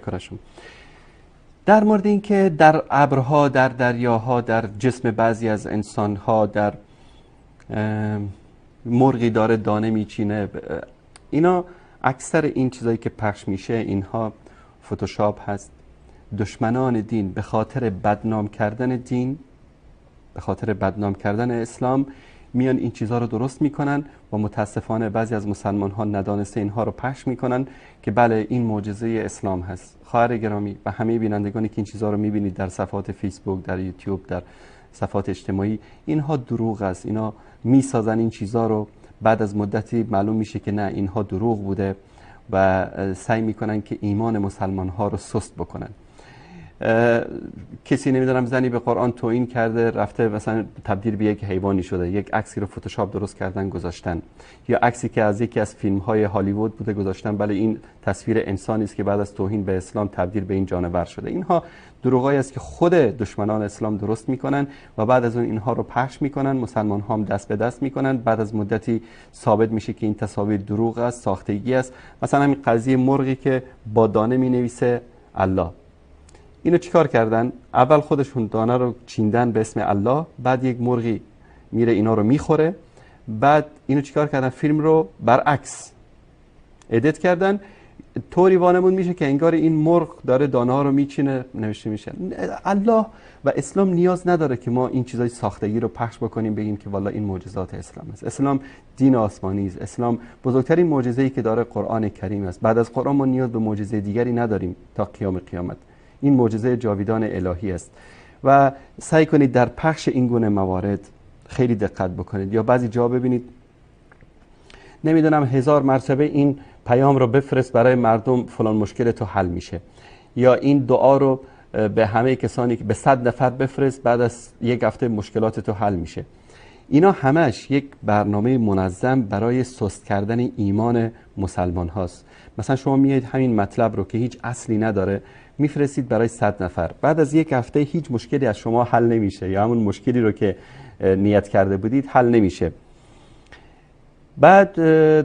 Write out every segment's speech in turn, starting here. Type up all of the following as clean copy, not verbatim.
تفکرشون. در مورد اینکه در ابرها، در دریاها، در جسم بعضی از انسانها، در مرغی داره دانه میچینه، اینا اکثر این چیزایی که پخش میشه اینها فتوشاپ هست. دشمنان دین به خاطر بدنام کردن دین، به خاطر بدنام کردن اسلام میان این چیزها رو درست میکنن و متاسفانه بعضی از مسلمان ها ندانسته اینها رو پخش میکنن که بله این معجزه اسلام هست. خواهر گرامی و همه بینندگانی که این چیزها رو میبینید در صفحات فیسبوک، در یوتیوب، در صفحات اجتماعی، اینها دروغ است. اینا میسازن این چیزها رو، بعد از مدتی معلوم میشه که نه اینها دروغ بوده و سعی میکنن که ایمان مسلمان ها رو سست بکنن. کسی نمیدونم زنی به قرآن توهین کرده، رفته مثلا تبدیل به یک حیوانی شده، یک عکسی رو فتوشاپ درست کردن گذاشتن، یا عکسی که از یکی از فیلم های هالیوود بوده گذاشتن بله این تصویر انسانی است که بعد از توهین به اسلام تبدیل به این جانور شده. اینها دروغایی است که خود دشمنان اسلام درست میکنن و بعد از اون اینها رو پخش میکنن، مسلمان ها هم دست به دست میکنن. بعد از مدتی ثابت میشه که این تصاویر دروغ است، ساختگی است. مثلا همین قضیه مرغی که با دانه مینویسه الله، اینو چیکار کردن؟ اول خودشون دانه رو چیندن به اسم الله، بعد یک مرغی میره اینا رو میخوره، بعد اینو چیکار کردن؟ فیلم رو برعکس ادیت کردن، طوری وانمود میشه که انگار این مرغ داره دانه ها رو میچینه، نوشته میشه الله. و اسلام نیاز نداره که ما این چیزای ساختگی رو پخش بکنیم بگیم که والا این معجزات اسلام است. اسلام دین آسمانی است. اسلام بزرگترین معجزه‌ای که داره قرآن کریم است. بعد از قرآن ما نیاز به معجزه دیگری نداریم تا قیامت. این معجزه جاویدان الهی است و سعی کنید در پخش این گونه موارد خیلی دقت بکنید. یا بعضی جا ببینید نمیدونم 1000 مرتبه این پیام رو بفرست برای مردم فلان مشکل تو حل میشه، یا این دعا رو به همه کسانی که به 100 نفر بفرست بعد از یک هفته مشکلات تو حل میشه. اینا همش یک برنامه منظم برای سست کردن ایمان مسلمان هاست. مثلا شما میایید همین مطلب رو که هیچ اصلی نداره میفرستید برای 100 نفر، بعد از یک هفته هیچ مشکلی از شما حل نمیشه، یا همون مشکلی رو که نیت کرده بودید حل نمیشه. بعد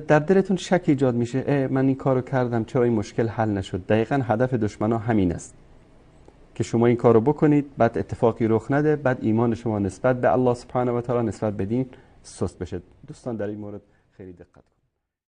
در دلتون شک ایجاد میشه من این کارو کردم چرا این مشکل حل نشد. دقیقاً هدف دشمنا همین است که شما این کارو بکنید، بعد اتفاقی رخ نده، بعد ایمان شما نسبت به الله سبحانه و تعالی، نسبت به دین سست بشه. دوستان در این مورد خیلی دقت کنید.